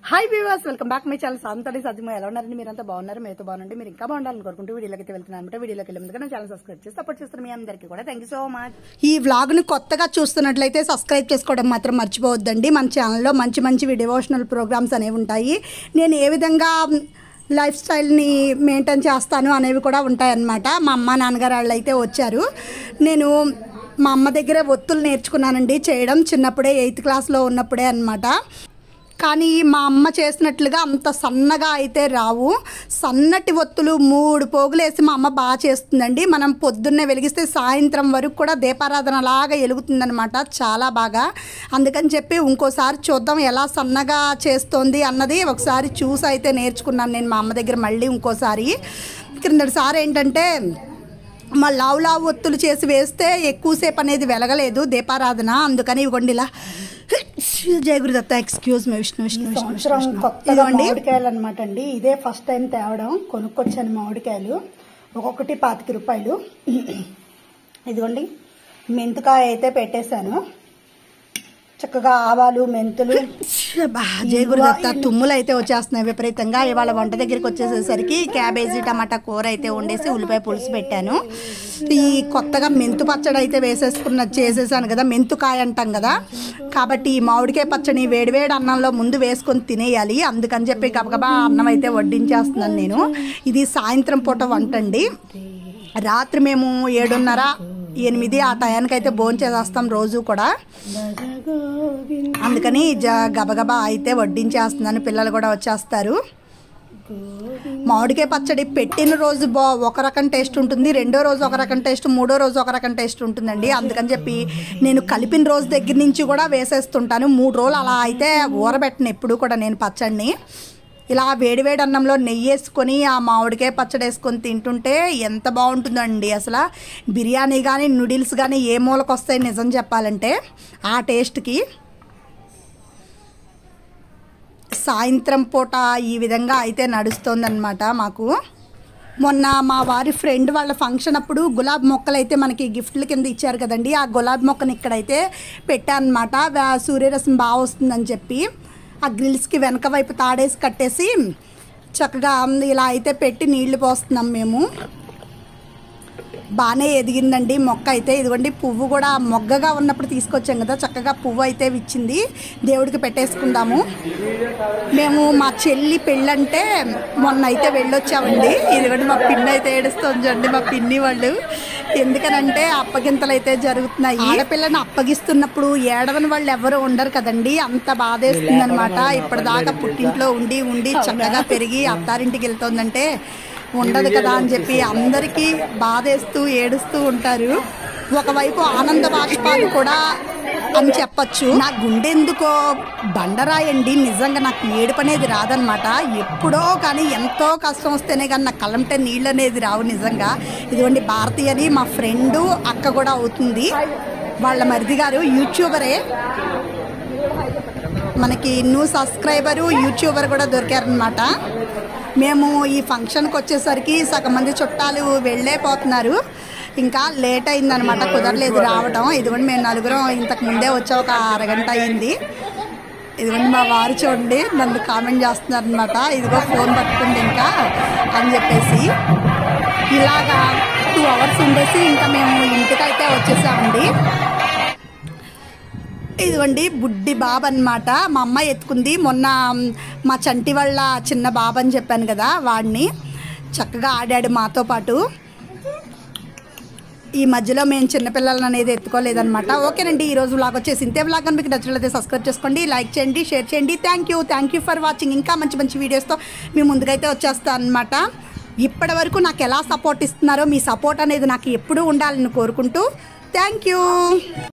Hi viewers, welcome back my channel సాంతడి సాధ్యమో. ఎలా ఉన్నారండి? మీరంతా బాగున్నారు, మీతో బాగుండండి. మీరు ఇంకా బాగుండాలని కోరుకుంటూ వీడియోకి అయితే వెళ్తున్నాను. వీడియోకి వెళ్ళే ముందుగా ఛానల్ సబ్స్క్రైబ్ చేసి సపోర్ట్ చేస్తారు మీ అందరికీ కూడా థ్యాంక్ యూ సో మచ్. ఈ వ్లాగ్ ని కొత్తగా చూస్తున్నట్లయితే సబ్స్క్రైబ్ చేసుకోవడం మాత్రం మర్చిపోవద్దండి. మన ఛానల్లో మంచి మంచి డివోషనల్ ప్రోగ్రామ్స్ అనేవి ఉంటాయి. నేను ఏ విధంగా లైఫ్ స్టైల్ని మెయింటైన్ చేస్తాను అనేవి కూడా ఉంటాయన్నమాట. మా అమ్మ నాన్నగారు వాళ్ళు అయితే వచ్చారు. నేను మా అమ్మ దగ్గర ఒత్తులు నేర్చుకున్నానండి చేయడం, చిన్నప్పుడే 8th క్లాస్లో ఉన్నప్పుడే అన్నమాట. కానీ మా అమ్మ చేసినట్లుగా అంత సన్నగా అయితే రావు. సన్నటి ఒత్తులు 3 పోగులు వేసి మా అమ్మ బాగా చేస్తుందండి. మనం పొద్దున్నే వెలిగిస్తే సాయంత్రం వరకు కూడా దీపారాధన లాగా వెలుగుతుందనమాట, చాలా బాగా. అందుకని చెప్పి ఇంకోసారి చూద్దాం ఎలా సన్నగా చేస్తోంది అన్నది. ఒకసారి చూసి అయితే నేర్చుకున్నాను నేను మా అమ్మ దగ్గర. మళ్ళీ ఇంకోసారి క్రిందటిసారి ఏంటంటే మా లావు ఒత్తులు చేసి వేస్తే ఎక్కువసేపు అనేది వెలగలేదు దీపారాధన. అందుకని ఇవ్వండి ఇలా జయ గురుదత్త. Excuse me. విష్ణు కొత్తగా మామిడికాయలు అనమాట అండి. ఇదే ఫస్ట్ టైం తేవడం. కొనుక్కొచ్చాను మామిడికాయలు, ఒక్కొక్కటి 25 రూపాయలు. ఇదిగోండి మెంతుకాయ అయితే పెట్టేశాను. చక్కగా ఆవాలు, మెంతులు. జయ గురుదత్త. తుమ్ములు అయితే వచ్చేస్తున్నాయి విపరీతంగా. ఇవాళ వంట దగ్గరికి వచ్చేసేసరికి క్యాబేజీ టమాటా కూర అయితే వండేసి ఉల్లిపాయ పులుసు పెట్టాను. ఈ కొత్తగా మెంతు పచ్చడి అయితే చేసేసాను కదా, మెంతుకాయ అంటాం కదా. కాబట్టి ఈ మామిడికాయ పచ్చడి వేడివేడి అన్నంలో ముందు వేసుకొని తినేయాలి. అందుకని చెప్పి గబగబా అన్నం అయితే వడ్డించేస్తున్నాను నేను. ఇది సాయంత్రం పూట వంట అండి. రాత్రి మేము 7:30, 8 ఆ టయానికైతే భోంచేసేస్తాం రోజు కూడా. అందుకని గబగబా అయితే వడ్డించేస్తున్నాను. పిల్లలు కూడా వచ్చేస్తారు. మామిడికాయ పచ్చడి పెట్టిన రోజు ఒక రకం టేస్ట్ ఉంటుంది, రెండో రోజు ఒక రకం టేస్ట్, మూడో రోజు ఒక రకం టేస్ట్ ఉంటుందండి. అందుకని చెప్పి నేను కలిపిన రోజు దగ్గర నుంచి కూడా వేసేస్తుంటాను. 3 రోజులు అలా అయితే ఊరబెట్టను ఎప్పుడు కూడా నేను పచ్చడిని. ఇలా వేడివేడి అన్నంలో నెయ్యి వేసుకొని ఆ మామిడికాయ పచ్చడి వేసుకొని తింటుంటే ఎంత బాగుంటుందండి అసలు. బిర్యానీ కానీ నూడిల్స్ కానీ ఏ మూలకు వస్తాయి నిజం చెప్పాలంటే ఆ టేస్ట్కి. సాయంత్రం పూట ఈ విధంగా అయితే నడుస్తోందన్నమాట మాకు. మొన్న మా వారి ఫ్రెండ్ వాళ్ళ ఫంక్షన్ అప్పుడు గులాబీ మొక్కలు అయితే మనకి గిఫ్ట్ల కింద ఇచ్చారు కదండి. ఆ గులాబీ మొక్కను ఇక్కడైతే పెట్టానమాట. సూర్యరశ్మి బాగా వస్తుందని చెప్పి ఆ గ్రిల్స్కి వెనక వైపు తాడేసి కట్టేసి చక్కగా ఇలా అయితే పెట్టి నీళ్లు పోస్తున్నాం మేము. బాగానే ఎదిగిందండి మొక్క అయితే. ఇదిగోండి పువ్వు కూడా మొగ్గగా ఉన్నప్పుడు తీసుకొచ్చాం కదా, చక్కగా పువ్వు అయితే ఇచ్చింది. దేవుడికి పెట్టేసుకుందాము. మేము మా చెల్లి పెళ్ళంటే మొన్న అయితే వెళ్ళొచ్చామండి. ఇదిగోండి మా పిన్ని అయితే ఏడుస్తుంది, మా పిన్ని వాళ్ళు. ఎందుకనంటే అప్పగింతలు అయితే జరుగుతున్నాయి. ఆడపిల్లని అప్పగిస్తున్నప్పుడు ఏడవని వాళ్ళు ఎవరు ఉండరు కదండి, అంత బాధేస్తుంది అనమాట. ఇప్పటిదాకా పుట్టింట్లో ఉండి ఉండి చక్కగా పెరిగి అత్తారింటికి వెళ్తుందంటే ఉండదు కదా అని చెప్పి అందరికీ బాధేస్తూ ఏడుస్తూ ఉంటారు. ఒకవైపు ఆనంద బాష్పాలు కూడా అని చెప్పచ్చు. నా గుండె ఎందుకో బండరాయండి. నిజంగా నాకు ఏడుపు అనేది రాదనమాట. ఎప్పుడో కానీ ఎంతో కష్టం వస్తేనే కానీ నాకు కళ్ళంటే నీళ్ళు అనేది రావు నిజంగా. ఇదిగోండి భారతి అని మా ఫ్రెండు, అక్క కూడా అవుతుంది. వాళ్ళ మరిది గారు యూట్యూబరే, మనకి సబ్స్క్రైబరు యూట్యూబర్ కూడా దొరికారనమాట. మేము ఈ ఫంక్షన్కి వచ్చేసరికి సగం మంది చుట్టాలు వెళ్ళైపోతున్నారు. ఇంకా లేట్ అయిందనమాట, కుదరలేదు రావడం. ఇదిగోండి మేము 4 ఇంతకు ముందే వచ్చా, ఒక అరగంట అయింది. ఇదిగోండి మా వారు చూడండి నన్ను కామెంట్ చేస్తున్నారనమాట. ఇదిగో ఫోన్ పట్టుకుంది ఇంకా అని చెప్పేసి. ఇలాగా 2 అవర్స్ ఉండేసి ఇంకా మేము ఇంటికైతే వచ్చేసామండి. ఇదిగోండి బుడ్డి బాబు అనమాట, మా అమ్మ ఎత్తుకుంది. మొన్న మా చంటి వాళ్ళ చిన్న బాబు అని చెప్పాను కదా, వాడిని చక్కగా ఆడాడు మాతో పాటు. ఈ మధ్యలో మేము చిన్నపిల్లలను అనేది ఎత్తుకోలేదనమాట. ఓకేనండి, ఈరోజు వ్లాగ్ వచ్చేసి ఇంతే. వ్లాగ్ మీకు నచ్చినట్లయితే సబ్స్క్రైబ్ చేసుకోండి, లైక్ చేయండి, షేర్ చేయండి. Thank you for watching. ఇంకా మంచి మంచి వీడియోస్తో మీ ముందుకైతే వచ్చేస్తాను అనమాట. ఇప్పటి వరకు నాకు ఎలా సపోర్ట్ ఇస్తున్నారో మీ సపోర్ట్ అనేది నాకు ఎప్పుడూ ఉండాలని కోరుకుంటూ థ్యాంక్ యూ.